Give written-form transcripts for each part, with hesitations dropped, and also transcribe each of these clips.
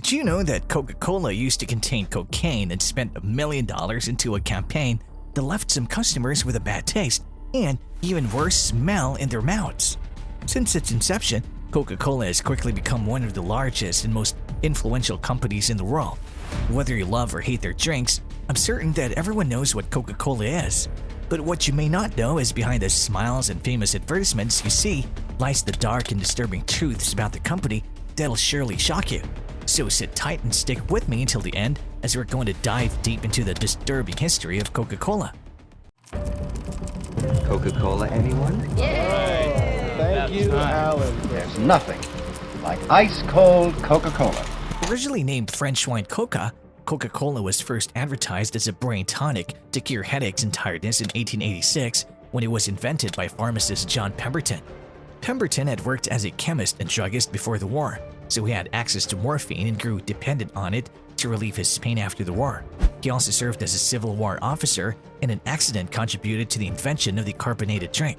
Did you know that Coca-Cola used to contain cocaine and spent $1 million into a campaign that left some customers with a bad taste and even worse smell in their mouths? Since its inception, Coca-Cola has quickly become one of the largest and most influential companies in the world. Whether you love or hate their drinks, I'm certain that everyone knows what Coca-Cola is. But what you may not know is behind the smiles and famous advertisements you see lies the dark and disturbing truths about the company that'll surely shock you. So sit tight and stick with me until the end as we're going to dive deep into the disturbing history of Coca-Cola. Coca-Cola, anyone? Thank you, Alan. There's nothing like ice-cold Coca-Cola. Originally named French Wine Coca, Coca-Cola was first advertised as a brain tonic to cure headaches and tiredness in 1886 when it was invented by pharmacist John Pemberton. Pemberton had worked as a chemist and druggist before the war, so he had access to morphine and grew dependent on it to relieve his pain after the war. He also served as a Civil War officer, and an accident contributed to the invention of the carbonated drink.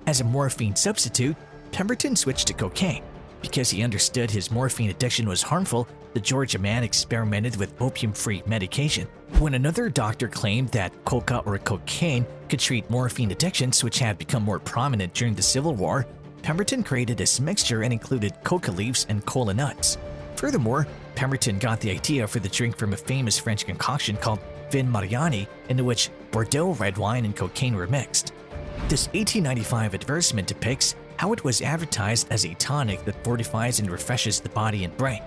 As a morphine substitute, Pemberton switched to cocaine. Because he understood his morphine addiction was harmful, the Georgia man experimented with opium-free medication. When another doctor claimed that coca or cocaine could treat morphine addictions, which had become more prominent during the Civil War, Pemberton created this mixture and included coca leaves and cola nuts. Furthermore, Pemberton got the idea for the drink from a famous French concoction called Vin Mariani, in which Bordeaux red wine and cocaine were mixed. This 1895 advertisement depicts how it was advertised as a tonic that fortifies and refreshes the body and brain.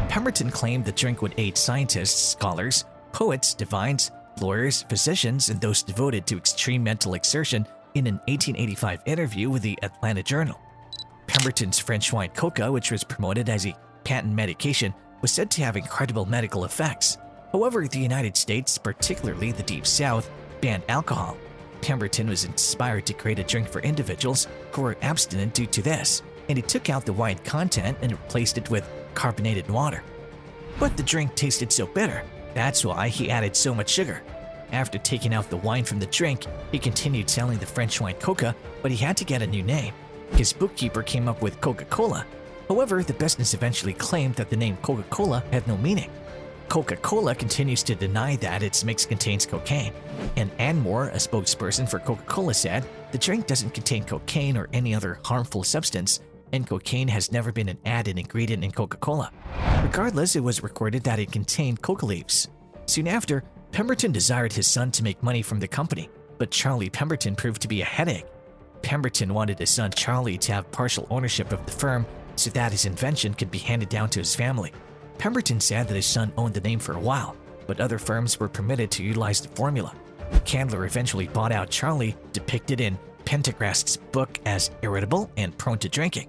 Pemberton claimed the drink would aid scientists, scholars, poets, divines, lawyers, physicians, and those devoted to extreme mental exertion in an 1885 interview with the Atlanta Journal. Pemberton's French Wine Coca, which was promoted as a patent medication, was said to have incredible medical effects. However, the United States, particularly the Deep South, banned alcohol. Pemberton was inspired to create a drink for individuals who were abstinent due to this, and he took out the wine content and replaced it with carbonated water. But the drink tasted so bitter, that's why he added so much sugar. After taking out the wine from the drink, he continued selling the French Wine Coca, but he had to get a new name. His bookkeeper came up with Coca-Cola. However, the business eventually claimed that the name Coca-Cola had no meaning. Coca-Cola continues to deny that its mix contains cocaine. And Ann Moore, a spokesperson for Coca-Cola, said, "The drink doesn't contain cocaine or any other harmful substance, and cocaine has never been an added ingredient in Coca-Cola." Regardless, it was recorded that it contained coca leaves. Soon after, Pemberton desired his son to make money from the company, but Charlie Pemberton proved to be a headache. Pemberton wanted his son Charlie to have partial ownership of the firm so that his invention could be handed down to his family. Pemberton said that his son owned the name for a while, but other firms were permitted to utilize the formula. Candler eventually bought out Charlie, depicted in Pendergast's book as irritable and prone to drinking.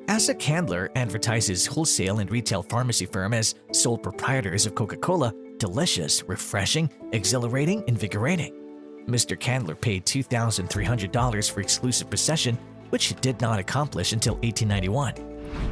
Asa Candler advertised his wholesale and retail pharmacy firm as sole proprietors of Coca-Cola, delicious, refreshing, exhilarating, invigorating. Mr. Candler paid $2,300 for exclusive possession, which he did not accomplish until 1891.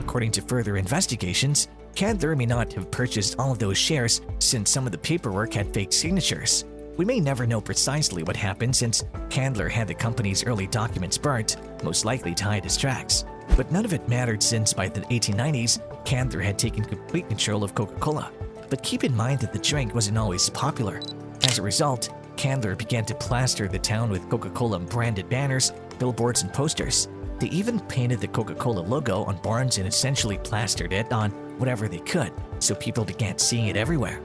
According to further investigations, Candler may not have purchased all of those shares since some of the paperwork had fake signatures. We may never know precisely what happened since Candler had the company's early documents burnt, most likely to hide his tracks. But none of it mattered since by the 1890s, Candler had taken complete control of Coca-Cola. But keep in mind that the drink wasn't always popular. As a result, Candler began to plaster the town with Coca-Cola branded banners, billboards, and posters. They even painted the Coca-Cola logo on barns and essentially plastered it on whatever they could, so people began seeing it everywhere.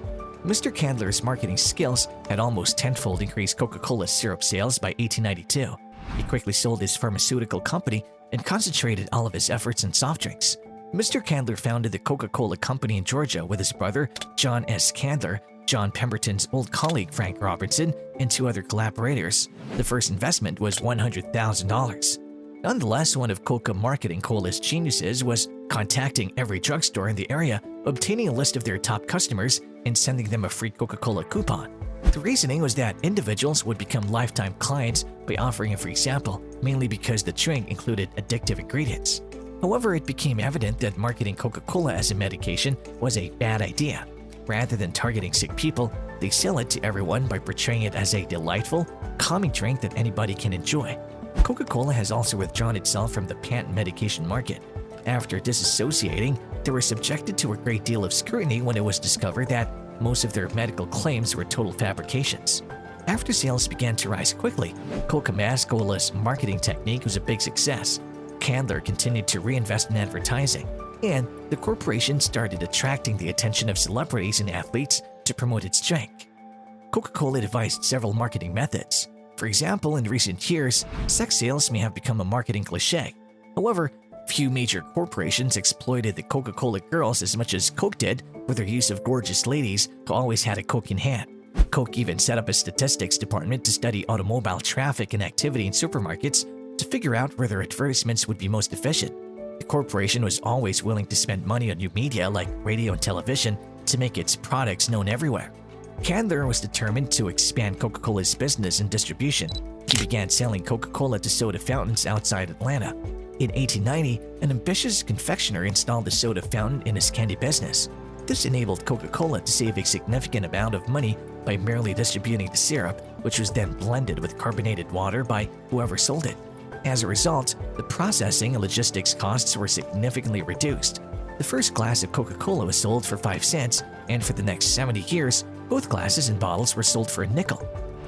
Mr. Candler's marketing skills had almost tenfold increased Coca-Cola syrup sales by 1892. He quickly sold his pharmaceutical company and concentrated all of his efforts in soft drinks. Mr. Candler founded the Coca-Cola Company in Georgia with his brother, John S. Candler, John Pemberton's old colleague Frank Robertson, and two other collaborators. The first investment was $100,000. Nonetheless, one of Coca Marketing Cola's geniuses was contacting every drugstore in the area, obtaining a list of their top customers, and sending them a free Coca-Cola coupon. The reasoning was that individuals would become lifetime clients by offering a free sample, mainly because the drink included addictive ingredients. However, it became evident that marketing Coca-Cola as a medication was a bad idea. Rather than targeting sick people, they sell it to everyone by portraying it as a delightful, calming drink that anybody can enjoy. Coca-Cola has also withdrawn itself from the patent medication market. After disassociating, they were subjected to a great deal of scrutiny when it was discovered that most of their medical claims were total fabrications. After sales began to rise quickly, Coca-Cola's marketing technique was a big success. Candler continued to reinvest in advertising, and the corporation started attracting the attention of celebrities and athletes to promote its drink. Coca-Cola devised several marketing methods. For example, in recent years, sex sales may have become a marketing cliché. However, few major corporations exploited the Coca-Cola girls as much as Coke did with their use of gorgeous ladies who always had a Coke in hand. Coke even set up a statistics department to study automobile traffic and activity in supermarkets to figure out where their advertisements would be most efficient. The corporation was always willing to spend money on new media like radio and television to make its products known everywhere. Candler was determined to expand Coca-Cola's business and distribution. He began selling Coca-Cola to soda fountains outside Atlanta. In 1890, an ambitious confectioner installed a soda fountain in his candy business. This enabled Coca-Cola to save a significant amount of money by merely distributing the syrup, which was then blended with carbonated water by whoever sold it. As a result, the processing and logistics costs were significantly reduced. The first glass of Coca-Cola was sold for 5 cents, and for the next 70 years, both glasses and bottles were sold for a nickel.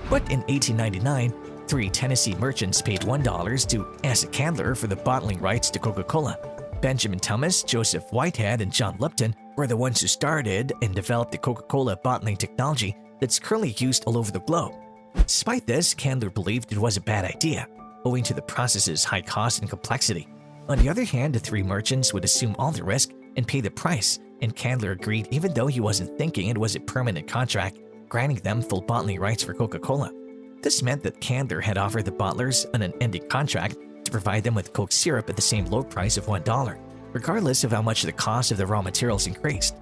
But in 1899, 3 Tennessee merchants paid $1 to Asa Candler for the bottling rights to Coca-Cola. Benjamin Thomas, Joseph Whitehead, and John Lipton were the ones who started and developed the Coca-Cola bottling technology that's currently used all over the globe. Despite this, Candler believed it was a bad idea, owing to the process's high cost and complexity. On the other hand, the 3 merchants would assume all the risk and pay the price, and Candler agreed even though he wasn't thinking it was a permanent contract, granting them full bottling rights for Coca-Cola. This meant that Candler had offered the bottlers an unending contract to provide them with Coke syrup at the same low price of $1, regardless of how much the cost of the raw materials increased.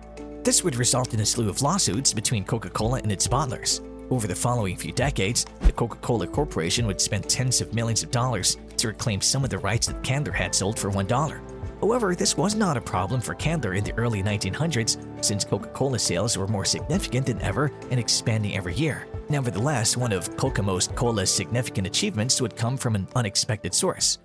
This would result in a slew of lawsuits between Coca-Cola and its bottlers. Over the following few decades, the Coca-Cola Corporation would spend tens of millions of dollars to reclaim some of the rights that Candler had sold for $1. However, this was not a problem for Candler in the early 1900s since Coca-Cola sales were more significant than ever and expanding every year. Nevertheless, one of Coca-Cola's significant achievements would come from an unexpected source.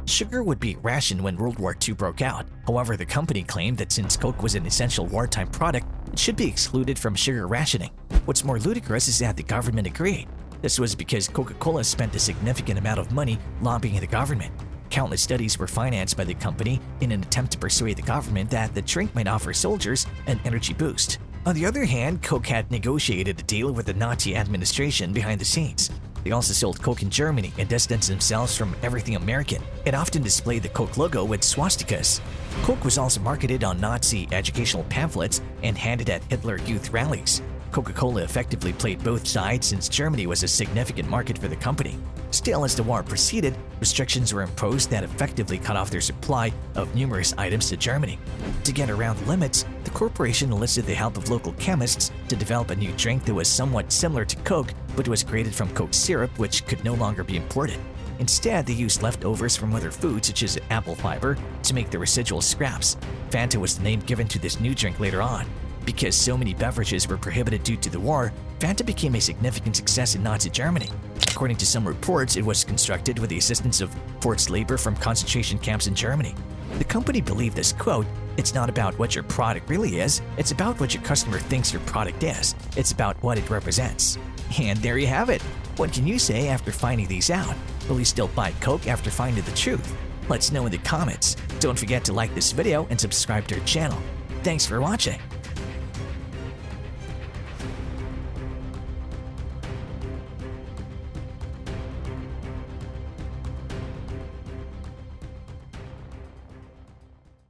Sugar would be rationed when World War II broke out. However, the company claimed that since Coke was an essential wartime product, it should be excluded from sugar rationing. What's more ludicrous is that the government agreed. This was because Coca-Cola spent a significant amount of money lobbying the government. Countless studies were financed by the company in an attempt to persuade the government that the drink might offer soldiers an energy boost. On the other hand, Coke had negotiated a deal with the Nazi administration behind the scenes. They also sold Coke in Germany and distanced themselves from everything American. It often displayed the Coke logo with swastikas. Coke was also marketed on Nazi educational pamphlets and handed at Hitler youth rallies. Coca-Cola effectively played both sides since Germany was a significant market for the company. Still, as the war proceeded, restrictions were imposed that effectively cut off their supply of numerous items to Germany. To get around the limits, the corporation enlisted the help of local chemists to develop a new drink that was somewhat similar to Coke but was created from Coke syrup, which could no longer be imported. Instead, they used leftovers from other foods such as apple fiber to make the residual scraps. Fanta was the name given to this new drink later on. Because so many beverages were prohibited due to the war, Fanta became a significant success in Nazi Germany. According to some reports, it was constructed with the assistance of forced labor from concentration camps in Germany. The company believed this quote, "It's not about what your product really is, it's about what your customer thinks your product is. It's about what it represents." And there you have it. What can you say after finding these out? Will you still buy Coke after finding the truth? Let us know in the comments. Don't forget to like this video and subscribe to our channel. Thanks for watching.